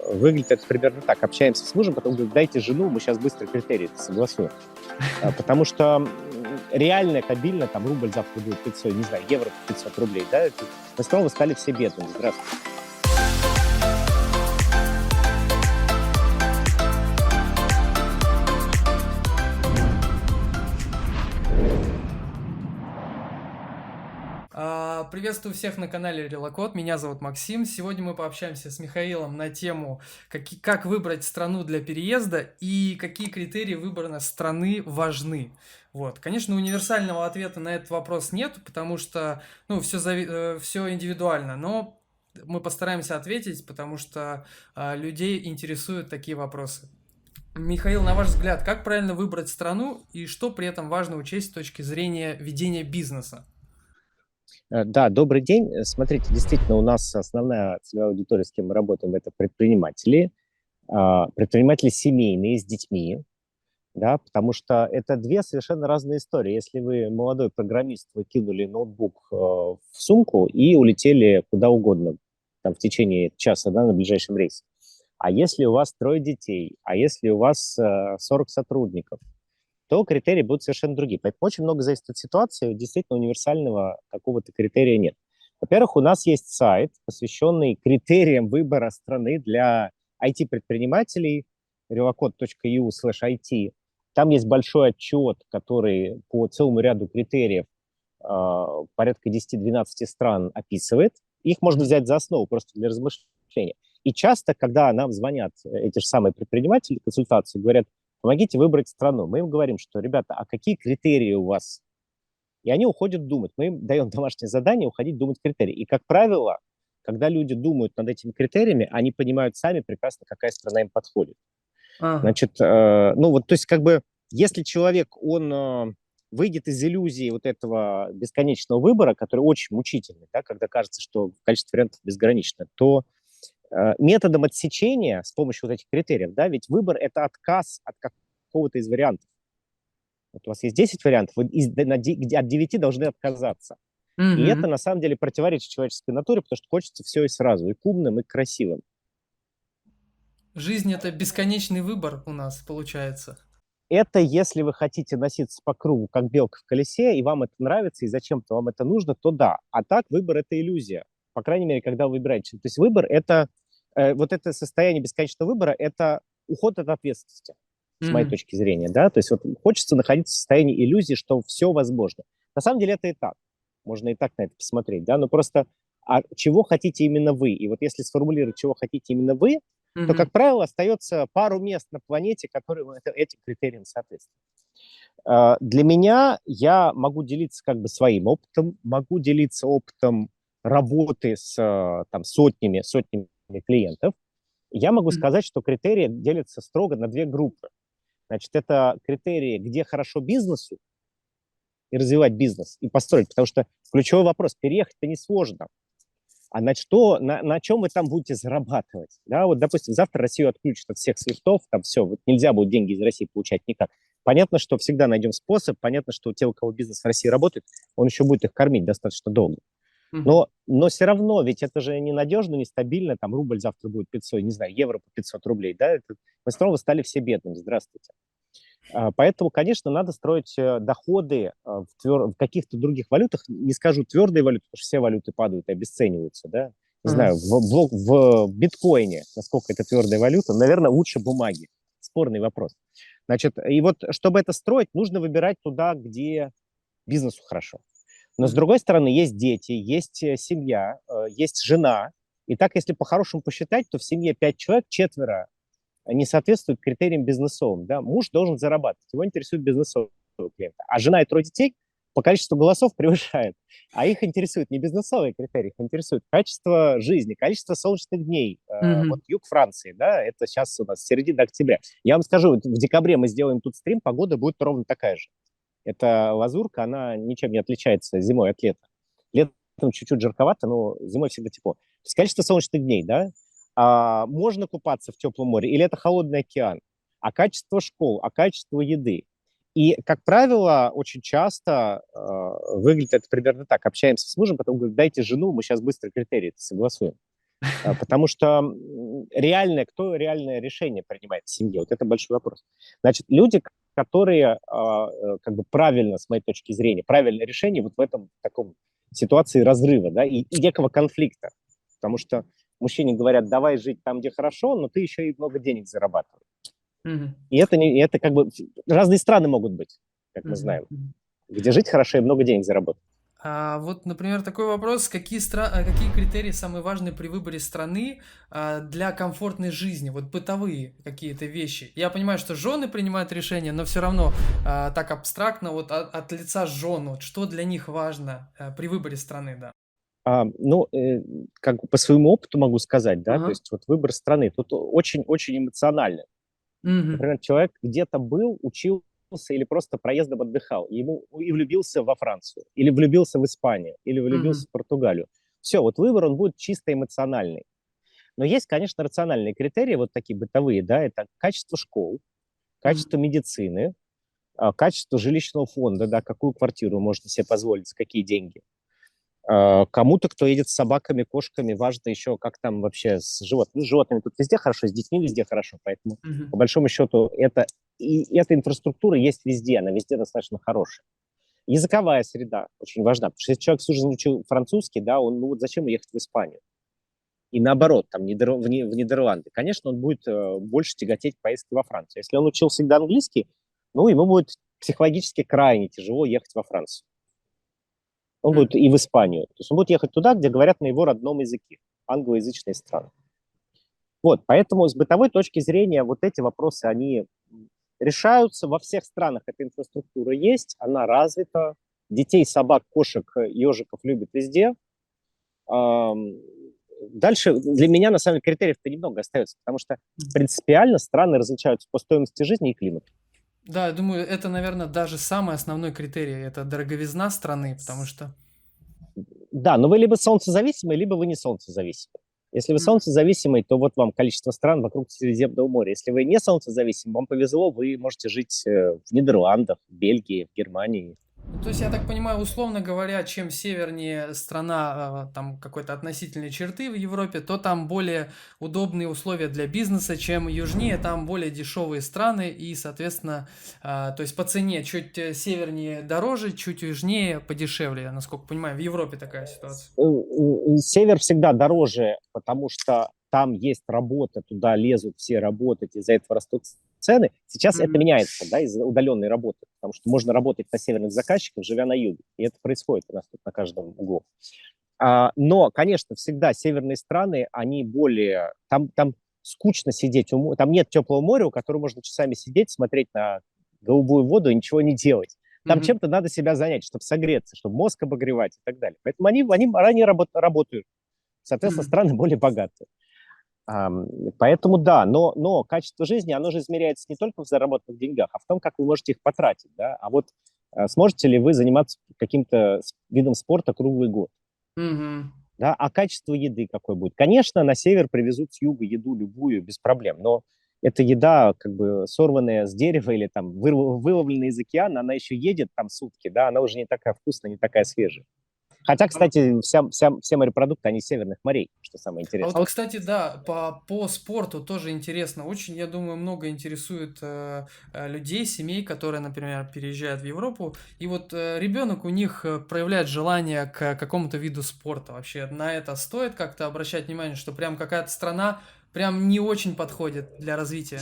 Выглядит это примерно так. Общаемся с мужем, потом говорит, дайте жену, мы сейчас быстро критерии согласуем. Потому что реально кабельно, там рубль завтра будет 500, не знаю, евро 500 рублей, да? Мы снова стали все бедными. Здравствуйте. Приветствую всех на канале Релокод. Меня зовут Максим. Сегодня мы пообщаемся с Михаилом на тему, как выбрать страну для переезда и какие критерии выбора страны важны. Вот. Конечно, универсального ответа на этот вопрос нет, потому что все индивидуально, но мы постараемся ответить, потому что людей интересуют такие вопросы. Михаил, на ваш взгляд, как правильно выбрать страну и что при этом важно учесть с точки зрения ведения бизнеса? Да, добрый день. Смотрите, действительно, у нас основная целевая аудитория, с кем мы работаем, это предприниматели, предприниматели семейные с детьми, да, потому что это две совершенно разные истории. Если вы молодой программист, вы кинули ноутбук в сумку и улетели куда угодно, там, в течение часа, да, на ближайшем рейсе. А если у вас трое детей, а если у вас 40 сотрудников, то критерии будут совершенно другие. Поэтому очень много зависит от ситуации, действительно универсального какого-то критерия нет. Во-первых, у нас есть сайт, посвященный критериям выбора страны для IT-предпринимателей, relocode.eu/IT. Там есть большой отчет, который по целому ряду критериев порядка 10-12 стран описывает. Их можно взять за основу просто для размышления. И часто, когда нам звонят эти же самые предприниматели, консультации, говорят, помогите выбрать страну. Мы им говорим, что, ребята, а какие критерии у вас? И они уходят думать. Мы им даем домашнее задание уходить думать критерии. И, как правило, когда люди думают над этими критериями, они понимают сами прекрасно, какая страна им подходит. Ага. Значит, то есть, как бы, если человек, он выйдет из иллюзии вот этого бесконечного выбора, который очень мучительный, да, когда кажется, что количество вариантов безгранично, то методом отсечения с помощью вот этих критериев, да, ведь выбор – это отказ от какого-то из вариантов. Вот у вас есть 10 вариантов, вы от 9 должны отказаться. И это, Мгм. на самом деле, противоречит человеческой натуре, потому что хочется все и сразу, и к умным, и к красивым. Жизнь это бесконечный выбор у нас получается. Это если вы хотите носиться по кругу, как белка в колесе, и вам это нравится, и зачем-то вам это нужно, то да. А так выбор – это иллюзия. По крайней мере, когда вы выбираете. То есть выбор – это, вот это состояние бесконечного выбора – это уход от ответственности, с моей Мгм. точки зрения, да. То есть вот хочется находиться в состоянии иллюзии, что все возможно. На самом деле это и так. Можно и так на это посмотреть, да. Но просто, а чего хотите именно вы? И вот если сформулировать, чего хотите именно вы, то, Мгм. как правило, остается пару мест на планете, которые этим критериям соответствуют. Для меня я могу делиться как бы своим опытом, могу делиться опытом работы с там, сотнями клиентов. Я могу Мгм. сказать, что критерии делятся строго на две группы. Значит, это критерии, где хорошо бизнесу и развивать бизнес, и построить, потому что ключевой вопрос, переехать-то несложно. А на чем вы там будете зарабатывать? Да, вот, допустим, завтра Россию отключат от всех свифтов, там все, вот нельзя будет деньги из России получать никак. Понятно, что всегда найдем способ, понятно, что у тех, у кого бизнес в России работает, он еще будет их кормить достаточно долго. Мгм. Но все равно, ведь это же ненадежно, нестабильно, там рубль завтра будет 500, не знаю, евро по 500 рублей, да, мы снова стали все бедными, здравствуйте. Поэтому, конечно, надо строить доходы в каких-то других валютах. Не скажу твердые валюты, потому что все валюты падают и обесцениваются, да. Не Ага. знаю, в биткоине, насколько это твердая валюта, наверное, лучше бумаги. Спорный вопрос. Значит, и вот, чтобы это строить, нужно выбирать туда, где бизнесу хорошо. Но, с Мгм. другой стороны, есть дети, есть семья, есть жена. И так, если по-хорошему посчитать, то в семье 5 человек, четверо не соответствует критериям бизнесовым. Да? Муж должен зарабатывать, его интересует бизнесовый клиент. А жена и трое детей по количеству голосов превышает. А их интересует не бизнесовые критерии, их интересует качество жизни, количество солнечных дней. Вот Мгм. юг Франции, да, это сейчас у нас середина октября. Я вам скажу, в декабре мы сделаем тут стрим, погода будет ровно такая же. Это лазурка, она ничем не отличается зимой от лета. Летом чуть-чуть жарковато, но зимой всегда тепло. То есть количество солнечных дней, да, можно купаться в теплом море, или это холодный океан, а качество школ, а качество еды. И, как правило, очень часто выглядит это примерно так. Общаемся с мужем, потом говорит, дайте жену, мы сейчас быстро критерии согласуем. Потому что кто реальное решение принимает в семье? Вот это большой вопрос. Значит, люди, которые как бы правильно, с моей точки зрения, правильное решение вот в этом таком ситуации разрыва, да, и некого конфликта. Потому что мужчине говорят, давай жить там, где хорошо, но ты еще и много денег зарабатываешь. Мгм. И это как бы разные страны могут быть, как мы Мгм. знаем, Мгм. где жить хорошо и много денег заработать. А вот, например, такой вопрос: какие критерии самые важные при выборе страны для комфортной жизни? Вот бытовые какие-то вещи. Я понимаю, что жены принимают решения, но все равно так абстрактно, вот от лица жен, вот что для них важно при выборе страны, да. Ну, как бы по своему опыту могу сказать, да, то Ага. есть вот выбор страны тут очень-очень эмоционально. Мгм. Например, человек где-то был, учился или просто проездом отдыхал, и влюбился во Францию, или влюбился в Испанию, или Мгм. влюбился в Португалию. Все, вот выбор, он будет чисто эмоциональный. Но есть, конечно, рациональные критерии, вот такие бытовые, да, это качество школ, Мгм. качество медицины, качество жилищного фонда, да, какую квартиру можно себе позволить, за какие деньги. Кому-то, кто едет с собаками, кошками, важно еще, как там вообще с животными. Ну, с животными тут везде хорошо, с детьми везде хорошо, поэтому, Мгм. по большому счету, эта инфраструктура есть везде, она везде достаточно хорошая. Языковая среда очень важна, потому что если человек всю жизнь учил французский, да, он, ну вот зачем ехать в Испанию? И наоборот, там, в Нидерланды. Конечно, он будет больше тяготеть к поездке во Францию. Если он учил всегда английский, ну, ему будет психологически крайне тяжело ехать во Францию. Он М. будет и в Испанию. То есть он будет ехать туда, где говорят на его родном языке, англоязычные страны. Вот, поэтому с бытовой точки зрения вот эти вопросы, они решаются во всех странах. Эта инфраструктура есть, она развита. Детей, собак, кошек, ежиков любят везде. Дальше для меня, на самом деле, критериев-то немного остается, потому что принципиально страны различаются по стоимости жизни и климату. Да, я думаю, это, наверное, даже самый основной критерий — это дороговизна страны, потому что... Да, но вы либо солнцезависимый, либо вы не солнцезависимый. Если вы Мгм. солнцезависимый, то вот вам количество стран вокруг Средиземного моря. Если вы не солнцезависимый, вам повезло, вы можете жить в Нидерландах, в Бельгии, в Германии. Ну, то есть, я так понимаю, условно говоря, чем севернее страна, там какой-то относительной черты в Европе, то там более удобные условия для бизнеса, чем южнее, там более дешевые страны и, соответственно, то есть по цене чуть севернее дороже, чуть южнее подешевле, я насколько понимаю, в Европе такая ситуация. Север всегда дороже, потому что там есть работа, туда лезут все работать, из-за этого растут цены. Сейчас это Мгм. меняется, да, из-за удаленной работы, потому что можно работать на северных заказчиков, живя на юге. И это происходит у нас тут на каждом углу. Но, конечно, всегда северные страны, они более... Там скучно сидеть, там нет теплого моря, у которого можно часами сидеть, смотреть на голубую воду и ничего не делать. Там Мгм. чем-то надо себя занять, чтобы согреться, чтобы мозг обогревать и так далее. Поэтому они работают. Соответственно, Мгм. страны более богатые. Поэтому да, но качество жизни, оно же измеряется не только в заработанных деньгах, а в том, как вы можете их потратить. Да? А вот сможете ли вы заниматься каким-то видом спорта круглый год? Мгм. Да, а качество еды какое будет? Конечно, на север привезут с юга еду любую без проблем, но эта еда, как бы сорванная с дерева или там выловленная из океана, она еще едет там сутки, да, она уже не такая вкусная, не такая свежая. Хотя, кстати, все морепродукты, они из северных морей, что самое А интересное. вот, кстати, да, по спорту тоже интересно. Очень, я думаю, много интересует людей, семей, которые, например, переезжают в Европу. И вот ребенок у них проявляет желание к какому-то виду спорта. Вообще на это стоит как-то обращать внимание, что прям какая-то страна прям не очень подходит для развития.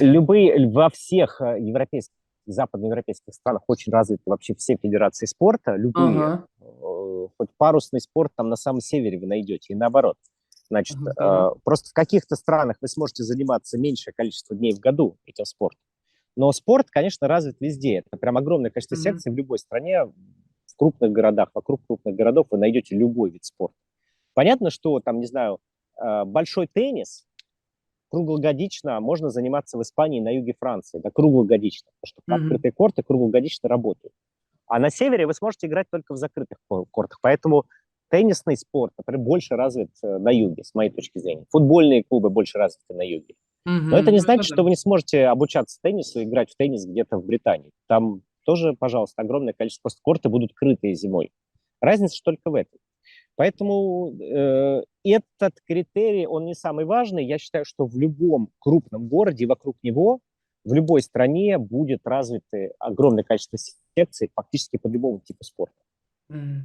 Во всех европейских, западноевропейских странах очень развиты вообще все федерации спорта, любые. Ага. Хоть парусный спорт там на самом севере вы найдете, и наоборот. Значит, Ага, здорово. просто в каких-то странах вы сможете заниматься меньшее количество дней в году этим спортом. Но спорт, конечно, развит везде. Это прям огромное количество Мгм. секций в любой стране, в крупных городах, вокруг крупных городов вы найдете любой вид спорта. Понятно, что там, не знаю, большой теннис круглогодично можно заниматься в Испании на юге Франции, да, круглогодично, потому что Мгм. открытые корты круглогодично работают. А на севере вы сможете играть только в закрытых кортах. Поэтому теннисный спорт, например, больше развит на юге, с моей точки зрения. Футбольные клубы больше развиты на юге. Но это Мгм. не Ну, это значит, да. что вы не сможете обучаться теннису, играть в теннис где-то в Британии. Там тоже, пожалуйста, огромное количество, просто корты будут крытые зимой. Разница только в этом. Поэтому этот критерий, он не самый важный. Я считаю, что в любом крупном городе вокруг него, в любой стране будет развито огромное количество секций фактически по любому типу спорта. Мгм.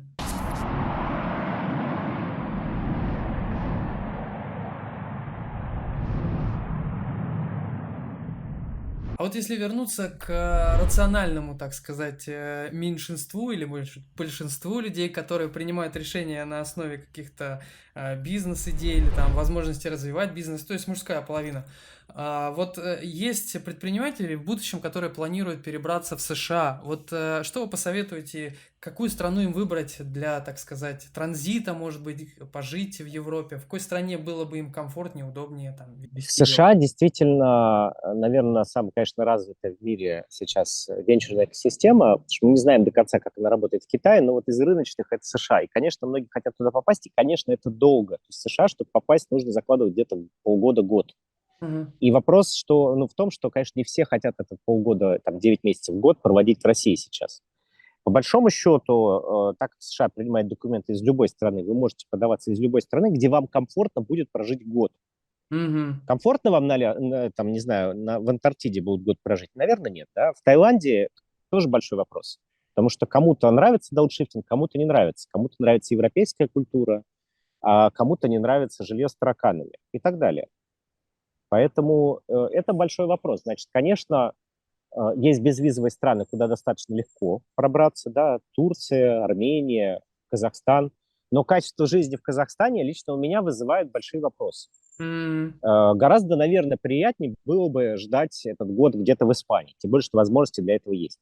А вот если вернуться к рациональному, так сказать, меньшинству или большинству людей, которые принимают решения на основе каких-то бизнес-идей или там возможности развивать бизнес, то есть мужская половина. Вот есть предприниматели в будущем, которые планируют перебраться в США. Вот что вы посоветуете, какую страну им выбрать для, так сказать, транзита, может быть, пожить в Европе? В какой стране было бы им комфортнее, удобнее там В вести дело? США действительно, наверное, самая, конечно, развитая в мире сейчас венчурная экосистема, потому что мы не знаем до конца, как она работает в Китае, но вот из рыночных это США. И, конечно, многие хотят туда попасть, и, конечно, это долго. То есть в США, чтобы попасть, нужно закладывать где-то полгода-год. Мгм. И вопрос, что, ну, в том, что, конечно, не все хотят это полгода, там, 9 месяцев в год проводить в России сейчас. По большому счету, так как США принимает документы из любой страны, вы можете подаваться из любой страны, где вам комфортно будет прожить год. Мгм. Комфортно вам, там, не знаю, в Антарктиде будут год прожить? Наверное, нет. Да? В Таиланде тоже большой вопрос. Потому что кому-то нравится дауншифтинг, кому-то не нравится. Кому-то нравится европейская культура, а кому-то не нравится жилье с тараканами и так далее. Поэтому это большой вопрос. Значит, конечно, есть безвизовые страны, куда достаточно легко пробраться, да, Турция, Армения, Казахстан. Но качество жизни в Казахстане лично у меня вызывает большие вопросы. М. Гораздо, наверное, приятнее было бы ждать этот год где-то в Испании. Тем более, что возможности для этого есть.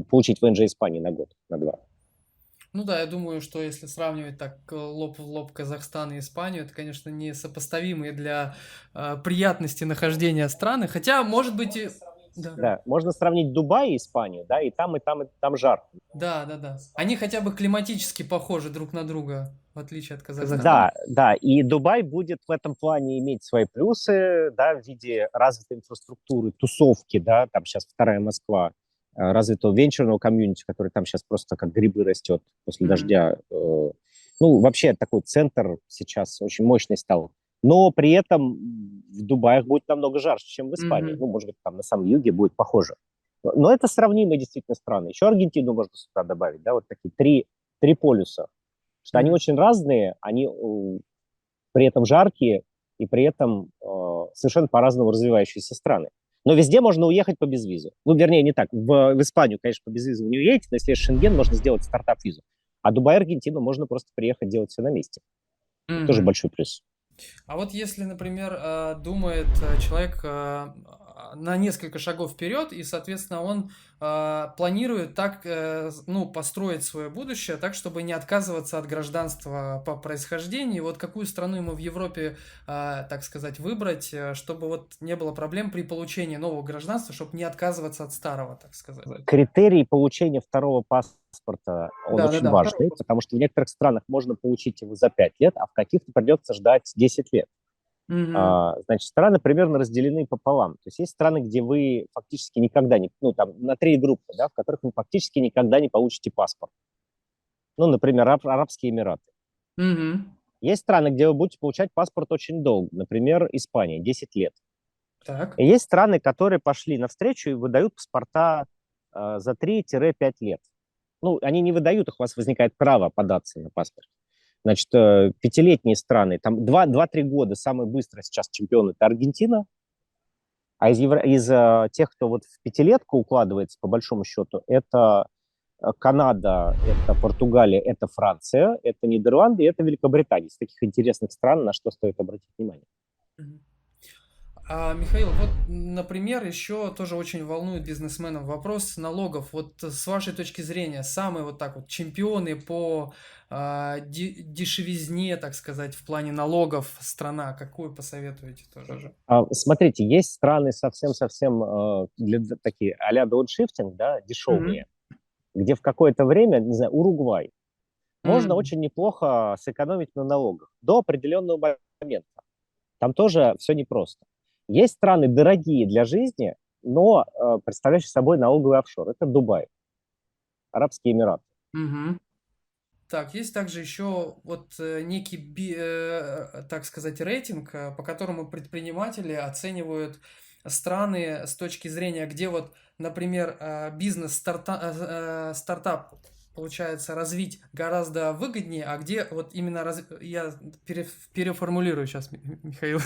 Получить ВНЖ Испании на год, на два. Ну да, я думаю, что если сравнивать так лоб в лоб Казахстан и Испанию, это, конечно, несопоставимые для приятности нахождения страны. Хотя, может быть, да. Да, можно сравнить Дубай и Испанию, да, и там жарко. Да, да, да. Они хотя бы климатически похожи друг на друга, в отличие от Казахстана. Да, да, и Дубай будет в этом плане иметь свои плюсы, да, в виде развитой инфраструктуры, тусовки, да, там сейчас вторая Москва, развитого венчурного комьюнити, который там сейчас просто как грибы растет после Мгм. дождя. Ну, вообще такой центр сейчас очень мощный стал. Но при этом в Дубае будет намного жарче, чем в Испании. Мгм. Ну, может быть, там на самом юге будет похоже. Но это сравнимые действительно страны. Еще Аргентину можно сюда добавить, да, вот такие три полюса. Что они Мгм. очень разные, они при этом жаркие и при этом совершенно по-разному развивающиеся страны. Но везде можно уехать по безвизу. Ну, вернее, не так. В Испанию, конечно, по безвизу не уедете, но если есть Шенген, можно сделать стартап-визу. А Дубай, Аргентину можно просто приехать делать все на месте. Это тоже Мгм. большой плюс. А вот если, например, думает человек на несколько шагов вперед, и, соответственно, он планирует так, ну, построить свое будущее так, чтобы не отказываться от гражданства по происхождению. Вот какую страну ему в Европе, так сказать, выбрать, чтобы вот не было проблем при получении нового гражданства, чтобы не отказываться от старого, так сказать. Критерий получения второго паспорта, он Да, да, очень да, второй важный, вопрос. потому что в некоторых странах можно получить его за 5 лет, а в каких-то придется ждать 10 лет. Мгм. Значит, страны примерно разделены пополам. То есть есть страны, где вы фактически никогда не, ну, там, на три группы, да, в которых вы фактически никогда не получите паспорт. Ну, например, Арабские Эмираты. Мгм. Есть страны, где вы будете получать паспорт очень долго, например, Испания, 10 лет. Так. И есть страны, которые пошли навстречу и выдают паспорта за 3-5 лет. Ну, они не выдают их, у вас возникает право податься на паспорт. Значит, пятилетние страны, там 2-3 года, самый быстрый сейчас чемпион – это Аргентина, а из тех, кто вот в пятилетку укладывается, по большому счету, это Канада, это Португалия, это Франция, это Нидерланды, это Великобритания. Из таких интересных стран, на что стоит обратить внимание. Мгм. Михаил, вот, например, еще тоже очень волнует бизнесменов вопрос налогов. Вот с вашей точки зрения, самые вот так вот чемпионы по дешевизне, так сказать, в плане налогов страна, какую посоветуете тоже же? Смотрите, есть страны совсем-совсем такие а-ля дауншифтинг, да, Мгм. дешевые, где в какое-то время, не знаю, Уругвай, можно М. очень неплохо сэкономить на налогах до определенного момента. Там тоже все непросто. Есть страны дорогие для жизни, но представляющие собой налоговый офшор. Это Дубай, Арабские Эмираты. Мгм. Так, есть также еще вот некий, так сказать, рейтинг, по которому предприниматели оценивают страны с точки зрения, где вот, например, стартап, получается, развить гораздо выгоднее, а где вот именно я переформулирую сейчас, Михаил,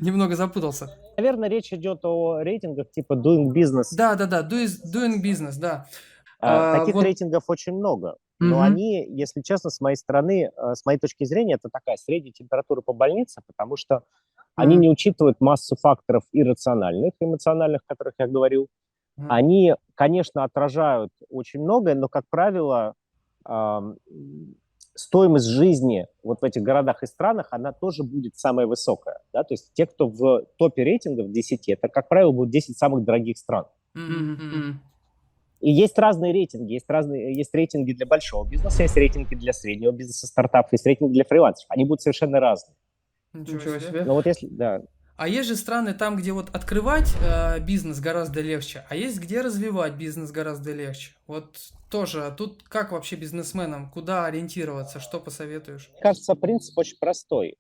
немного запутался. Наверное, речь идет о рейтингах типа Doing Business. Да, да, да, doing business, да. Таких Вот. рейтингов очень много, но Мгм. они, если честно, с моей стороны, с моей точки зрения, это такая средняя температура по больнице, потому что они Мгм. не учитывают массу факторов иррациональных, эмоциональных, о которых я говорил. Мгм. Они, конечно, отражают очень многое, но, как правило, ам, стоимость жизни вот в этих городах и странах, она тоже будет самая высокая. Да? То есть те, кто в топе рейтингов 10, это, как правило, будут 10 самых дорогих стран. Мгм. Мгм. И есть разные рейтинги. Есть рейтинги для большого бизнеса, есть рейтинги для среднего бизнеса, стартапов, есть рейтинги для фрилансеров. Они будут совершенно разные. Ничего Ничего себе. себе. Но вот если, да, А есть же страны там, где вот открывать бизнес гораздо легче, а есть где развивать бизнес гораздо легче. Вот тоже тут как вообще бизнесменам, куда ориентироваться, что посоветуешь? кажется, принцип очень простой.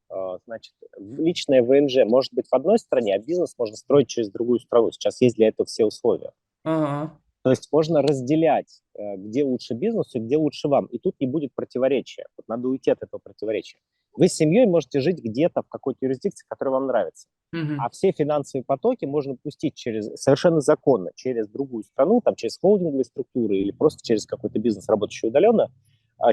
Значит, личное ВНЖ может быть в одной стране, а бизнес можно строить через другую страну. Сейчас есть для этого все условия. Ага. То есть можно разделять, где лучше бизнесу и где лучше вам. И тут не будет противоречия. Вот надо уйти от этого противоречия. Вы с семьей можете жить где-то в какой-то юрисдикции, которая вам нравится. Мгм. А все финансовые потоки можно пустить совершенно законно через другую страну, там, через холдинговые структуры или просто через какой-то бизнес, работающий удаленно,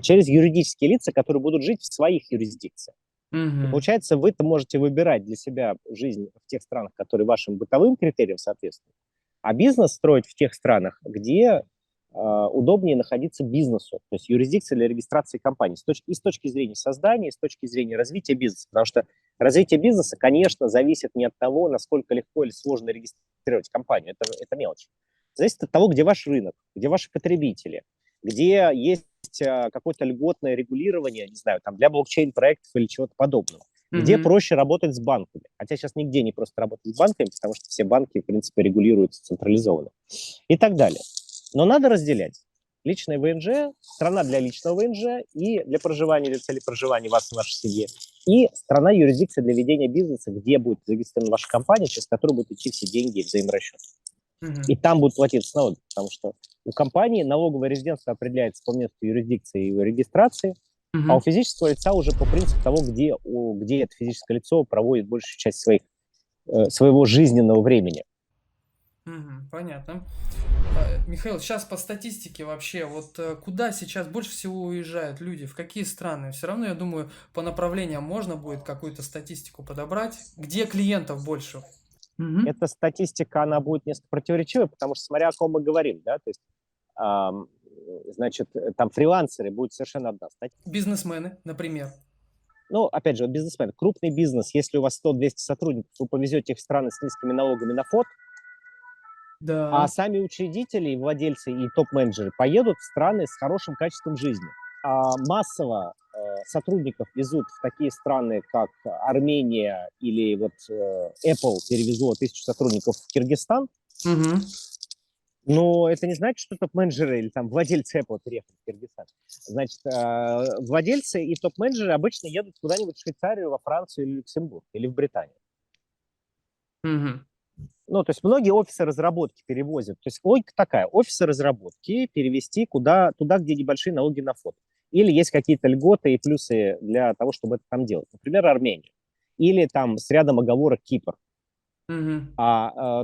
через юридические лица, которые будут жить в своих юрисдикциях. И Мгм. получается, вы-то можете выбирать для себя жизнь в тех странах, которые вашим бытовым критериям соответствуют, а бизнес строить в тех странах, где удобнее находиться бизнесу, то есть юрисдикция для регистрации компании, и с точки зрения создания, и с точки зрения развития бизнеса. Потому что развитие бизнеса, конечно, зависит не от того, насколько легко или сложно регистрировать компанию. Это мелочь. Зависит от того, где ваш рынок, где ваши потребители, где есть какое-то льготное регулирование, не знаю, там для блокчейн-проектов или чего-то подобного. Где Мгм. проще работать с банками. Хотя сейчас нигде не просто работать с банками, потому что все банки, в принципе, регулируются централизованно. И так далее. Но надо разделять. Личное ВНЖ, страна для личного ВНЖ и для проживания, для цели проживания вас и вашей семьи. И страна юрисдикции для ведения бизнеса, где будет зарегистрирована ваша компания, через которую будут идти все деньги и взаиморасчеты. И Мгм. там будут платиться налоги, потому что у компании налоговое резидентство определяется по месту юрисдикции и его регистрации, а у Мгм. физического лица уже по принципу того, где это физическое лицо проводит большую часть своего жизненного времени. Мгм, понятно. Михаил, сейчас по статистике вообще, вот куда сейчас больше всего уезжают люди, в какие страны? Все равно, я думаю, по направлениям можно будет какую-то статистику подобрать. Где клиентов больше? Мгм. Эта статистика, она будет несколько противоречивой, потому что смотря о ком мы говорим, да, то есть, ам, значит, там фрилансеры будет совершенно одна статья. Бизнесмены, например. Ну, опять же, вот бизнесмен, крупный бизнес, если у вас 100-200 сотрудников, вы повезете их в страны с низкими налогами на ФОТ, а Да. сами учредители, владельцы и топ-менеджеры поедут в страны с хорошим качеством жизни. Массово сотрудников везут в такие страны, как Армения или вот Apple перевезло 1000 сотрудников в Киргизстан, Мгм. но это не значит, что топ-менеджеры или там владельцы Apple переехали в Киргизстан. Значит, владельцы и топ-менеджеры обычно едут куда-нибудь в Швейцарию, во Францию или Люксембург, или в Британию. Мгм. Ну, то есть многие офисы разработки перевозят. То есть логика такая: офисы разработки перевести туда, где небольшие налоги на вход. Или есть какие-то льготы и плюсы для того, чтобы это там делать. Например, Армения. Или там с рядом оговорок Кипр. Мгм.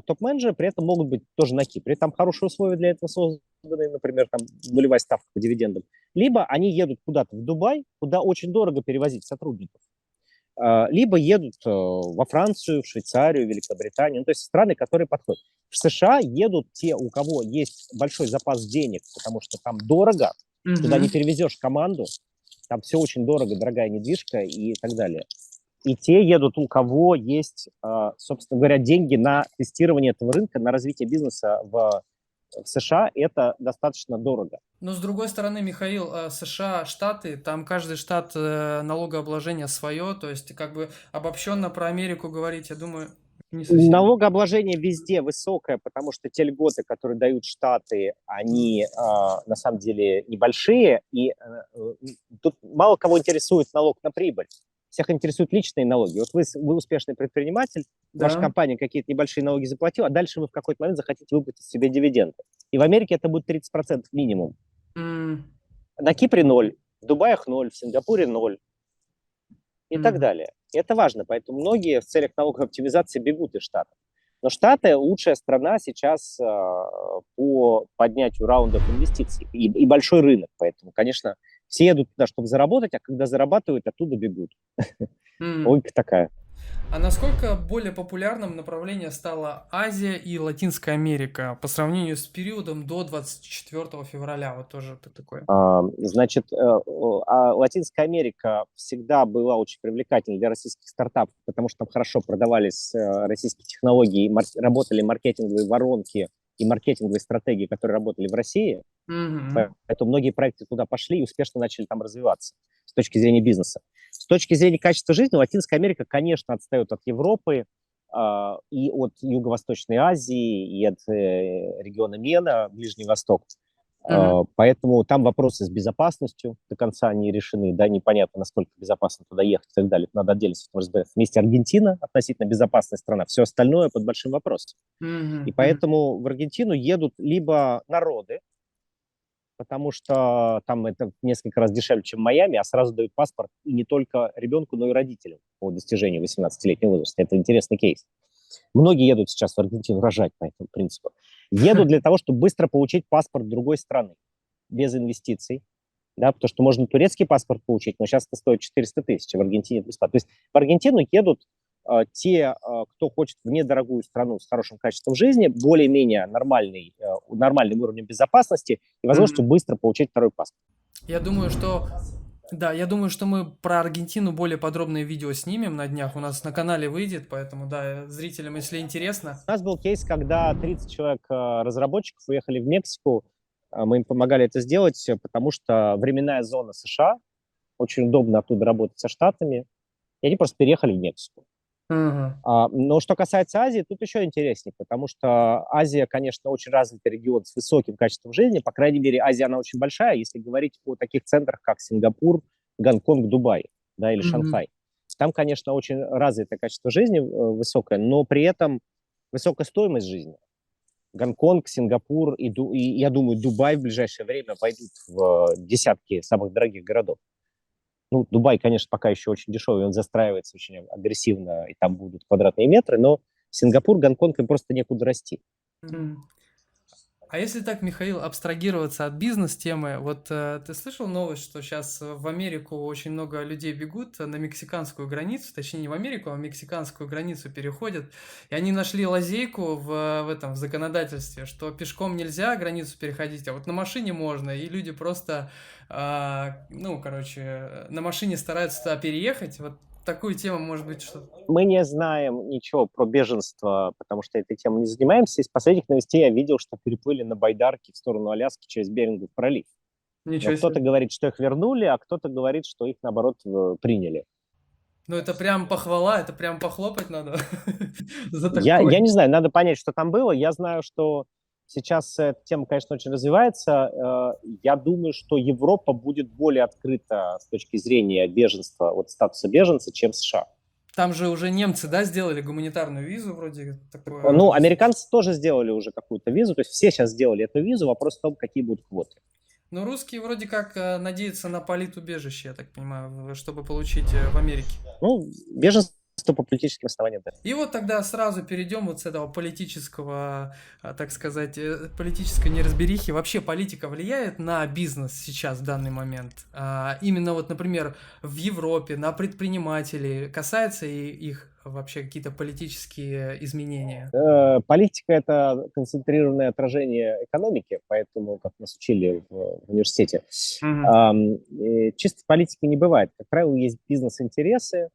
Топ-менеджеры при этом могут быть тоже на Кипре. Там хорошие условия для этого созданы, например, там нулевая ставка по дивидендам. Либо они едут куда-то в Дубай, куда очень дорого перевозить сотрудников. Либо едут во Францию, в Швейцарию, Великобританию, ну, то есть страны, которые подходят. В США едут те, у кого есть большой запас денег, потому что там дорого, туда не Мгм. перевезешь команду, там все очень дорого, дорогая недвижка и так далее. И те едут, у кого есть, собственно говоря, деньги на тестирование этого рынка, на развитие бизнеса в США. Это достаточно дорого. Но с другой стороны, Михаил, США, Штаты, там каждый штат налогообложение свое, то есть как бы обобщенно про Америку говорить, я думаю, Не совсем. Налогообложение везде высокое, потому что те льготы, которые дают Штаты, они на самом деле небольшие, и тут мало кого интересует налог на прибыль. Всех интересуют личные налоги. Вот вы успешный предприниматель, ваша Да. компания какие-то небольшие налоги заплатила, а дальше вы в какой-то момент захотите выплатить себе дивиденды. И в Америке это будет 30% минимум. М, На Кипре 0, в Дубаях 0, в Сингапуре 0 и так далее. И это важно, поэтому многие в целях налоговой оптимизации бегут из Штатов. Но Штаты лучшая страна сейчас по поднятию раундов инвестиций и большой рынок, поэтому, конечно, все едут туда, чтобы заработать, а когда зарабатывают, оттуда бегут. м. Логика такая. А насколько более популярным направление стала Азия и Латинская Америка по сравнению с периодом до 24 февраля? Вот тоже такое. Значит, Латинская Америка всегда была очень привлекательной для российских стартапов, потому что там хорошо продавались российские технологии, работали маркетинговые воронки и маркетинговые стратегии, которые работали в России. Мгм. Поэтому многие проекты туда пошли и успешно начали там развиваться с точки зрения бизнеса. С точки зрения качества жизни, Латинская Америка, конечно, отстает от Европы и от Юго-Восточной Азии, и от региона МЕНА, Ближний Восток. Мгм. Поэтому там вопросы с безопасностью до конца не решены, да, непонятно, насколько безопасно туда ехать и так далее. Это надо отдельно с этим разбираться. Вместе Аргентина относительно безопасная страна, все остальное под большим вопросом. Мгм. И Мгм. поэтому в Аргентину едут либо народы, потому что там это в несколько раз дешевле, чем в Майами, а сразу дают паспорт и не только ребенку, но и родителям по достижению 18-летнего возраста. Это интересный кейс. Многие едут сейчас в Аргентину рожать по этому принципу. Едут для того, чтобы быстро получить паспорт другой страны, без инвестиций, да, потому что можно турецкий паспорт получить, но сейчас это стоит 400 тысяч, а в Аргентине это бесплатно. То есть в Аргентину едут те, кто хочет в недорогую страну с хорошим качеством жизни, более-менее нормальным уровнем безопасности и возможностью Мгм. быстро получить второй паспорт. Я думаю, что да, я думаю, что мы про Аргентину более подробное видео снимем на днях. У нас на канале выйдет, поэтому, да, зрителям, если интересно. У нас был кейс, когда 30 человек разработчиков уехали в Мексику. Мы им помогали это сделать, потому что временная зона США, очень удобно оттуда работать со Штатами, и они просто переехали в Мексику. Ага. Но что касается Азии, тут еще интереснее, потому что Азия, конечно, очень развитый регион с высоким качеством жизни. По крайней мере, Азия, она очень большая, если говорить о таких центрах, как Сингапур, Гонконг, Дубай, да, или Мгм. Шанхай. Там, конечно, очень развитое качество жизни высокое, но при этом высокая стоимость жизни. Гонконг, Сингапур и я думаю, Дубай в ближайшее время войдут в десятки самых дорогих городов. Ну, Дубай, конечно, пока еще очень дешевый, он застраивается очень агрессивно, и там будут квадратные метры, но Сингапур, Гонконг, им просто некуда расти. М. А если так, Михаил, абстрагироваться от бизнес-темы, вот ты слышал новость, что сейчас в Америку очень много людей бегут на мексиканскую границу, точнее не в Америку, а в мексиканскую границу переходят, и они нашли лазейку в законодательстве, что пешком нельзя границу переходить, а вот на машине можно, и люди просто, ну, короче, на машине стараются туда переехать, вот такую тему, может быть, что... Мы не знаем ничего про беженство, потому что этой темой не занимаемся. Из последних новостей я видел, что переплыли на байдарке в сторону Аляски через Берингов пролив. Но Ничего кто-то себе. говорит, что их вернули, а кто-то говорит, что их, наоборот, приняли. Ну, это прям похвала, это прям похлопать надо за Я такое. не знаю, надо понять, что там было. Я знаю, что сейчас эта тема, конечно, очень развивается. Я думаю, что Европа будет более открыта с точки зрения беженства, вот статуса беженца, чем США. Там же уже немцы, да, сделали гуманитарную визу вроде Ну, такое. американцы тоже сделали уже какую-то визу, то есть все сейчас сделали эту визу, вопрос в том, какие будут квоты. Но русские вроде как надеются на политубежище, я так понимаю, чтобы получить в Америке. Ну, беженство по политическим основаниям, да. И вот тогда сразу перейдем вот с этого политического, так сказать, политической неразберихи. Вообще политика влияет на бизнес сейчас в данный момент? Именно вот, например, в Европе, на предпринимателей, касается и их вообще какие-то политические изменения? Политика – это концентрированное отражение экономики, поэтому, как нас учили в университете, Мгм. чисто политики не бывает. Как правило, есть бизнес-интересы.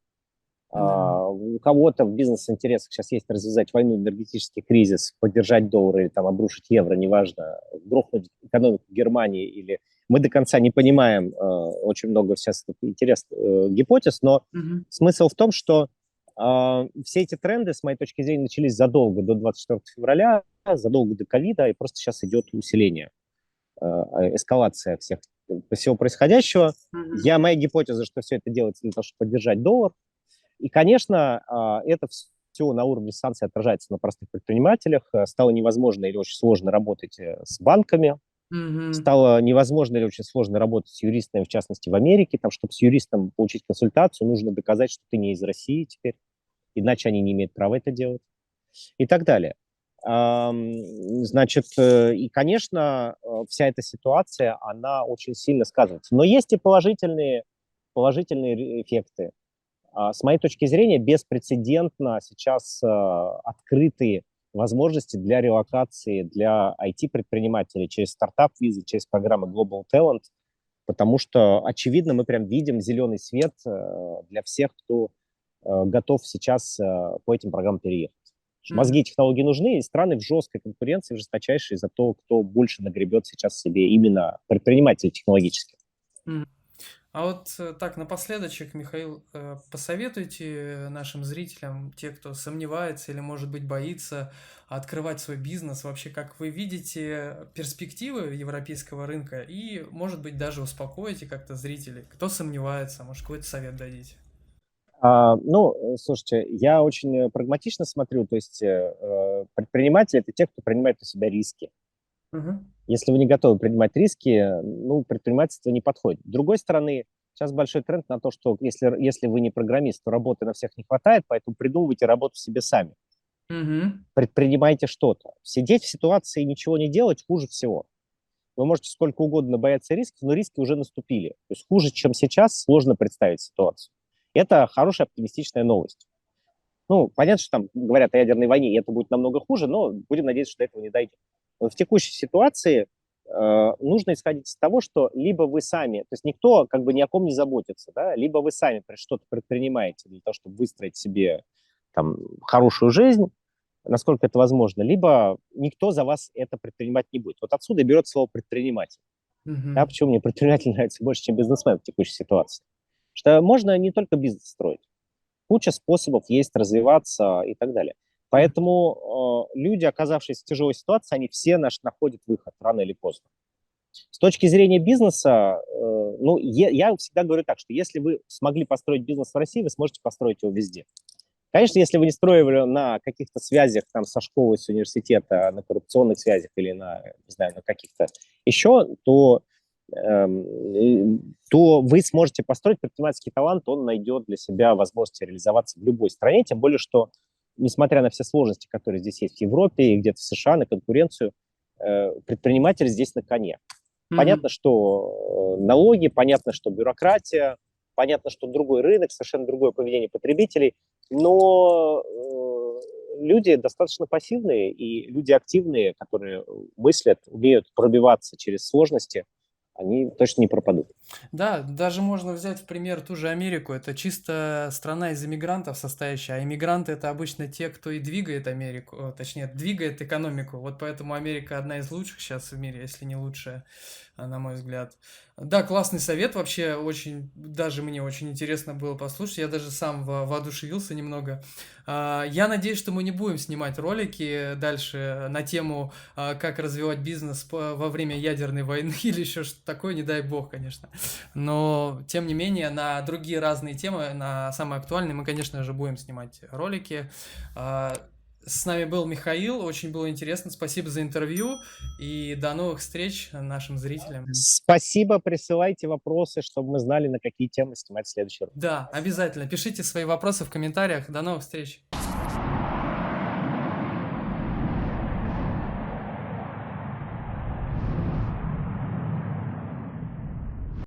Да. У кого-то в бизнес-интересах сейчас есть развязать войну, энергетический кризис, поддержать доллар или там обрушить евро, неважно, грохнуть экономику Германии или... Мы до конца не понимаем, очень много сейчас интересных гипотез, но Мгм. смысл в том, что Все эти тренды, с моей точки зрения, начались задолго до 24 февраля, задолго до ковида, и просто сейчас идет усиление, эскалация всего происходящего. Мгм. Моя гипотеза, что все это делается для того, чтобы поддержать доллар. И, конечно, это все на уровне санкций отражается на простых предпринимателях. Стало невозможно или очень сложно работать с банками. Мгм. Стало невозможно или очень сложно работать с юристами, в частности, в Америке. Там, чтобы с юристом получить консультацию, нужно доказать, что ты не из России теперь, иначе они не имеют права это делать и так далее. Значит, и, конечно, вся эта ситуация, она очень сильно сказывается. Но есть и положительные эффекты. С моей точки зрения, беспрецедентно сейчас открыты возможности для релокации для IT-предпринимателей через стартап-визы, через программы Global Talent, потому что, очевидно, мы прям видим зеленый свет для всех, кто готов сейчас по этим программам переехать. Мозги и технологии нужны, и страны в жесткой конкуренции, в жесточайшей за то, кто больше нагребет сейчас себе именно предпринимателей технологических. Мгм. А вот так, напоследочек, Михаил, посоветуйте нашим зрителям, те, кто сомневается или, может быть, боится открывать свой бизнес, вообще, как вы видите перспективы европейского рынка и, может быть, даже успокоите как-то зрителей, кто сомневается, может, какой-то совет дадите. Слушайте, я очень прагматично смотрю, то есть предприниматели – это те, кто принимает на себя риски. Мгм. Если вы не готовы принимать риски, предпринимательство не подходит. С другой стороны, сейчас большой тренд на то, что если вы не программист, то работы на всех не хватает, поэтому придумывайте работу себе сами. Мгм. Предпринимайте что-то. Сидеть в ситуации и ничего не делать хуже всего. Вы можете сколько угодно бояться рисков, но риски уже наступили. То есть хуже, чем сейчас, сложно представить ситуацию. Это хорошая оптимистичная новость. Понятно, что там говорят о ядерной войне, и это будет намного хуже, но будем надеяться, что до этого не дойдет. В текущей ситуации нужно исходить из того, что либо вы сами, то есть никто как бы ни о ком не заботится, да, либо вы сами что-то предпринимаете для того, чтобы выстроить себе там хорошую жизнь, насколько это возможно, либо никто за вас это предпринимать не будет. Вот отсюда берет слово предприниматель. Да, Мгм. почему мне предприниматель нравится больше, чем бизнесмен в текущей ситуации? Что можно не только бизнес строить. Куча способов есть развиваться и так далее. Поэтому люди, оказавшись в тяжелой ситуации, они все находят выход рано или поздно. С точки зрения бизнеса, я всегда говорю так, что если вы смогли построить бизнес в России, вы сможете построить его везде. Конечно, если вы не строили на каких-то связях там со школы, с университета, на коррупционных связях или на каких-то еще, то вы сможете построить предпринимательский талант, он найдет для себя возможность реализоваться в любой стране, тем более, что, несмотря на все сложности, которые здесь есть в Европе и где-то в США, на конкуренцию, предприниматель здесь на коне. Понятно, Мгм. что налоги, понятно, что бюрократия, понятно, что другой рынок, совершенно другое поведение потребителей, но люди достаточно пассивные и люди активные, которые мыслят, умеют пробиваться через сложности, они точно не пропадут. Да, даже можно взять в пример ту же Америку. Это чисто страна из иммигрантов состоящая, а иммигранты это обычно те, кто и двигает Америку, точнее, двигает экономику. Вот поэтому Америка одна из лучших сейчас в мире, если не лучшая, на мой взгляд. Да, классный совет вообще, очень, даже мне очень интересно было послушать. Я даже сам воодушевился немного. Я надеюсь, что мы не будем снимать ролики дальше на тему как развивать бизнес во время ядерной войны или еще что-то такое, не дай бог, конечно. Но, тем не менее, на другие разные темы, на самые актуальные, мы, конечно же, будем снимать ролики. С нами был Михаил, очень было интересно, спасибо за интервью и до новых встреч нашим зрителям. Спасибо, присылайте вопросы, чтобы мы знали, на какие темы снимать в следующий раз. Да, обязательно, пишите свои вопросы в комментариях, до новых встреч.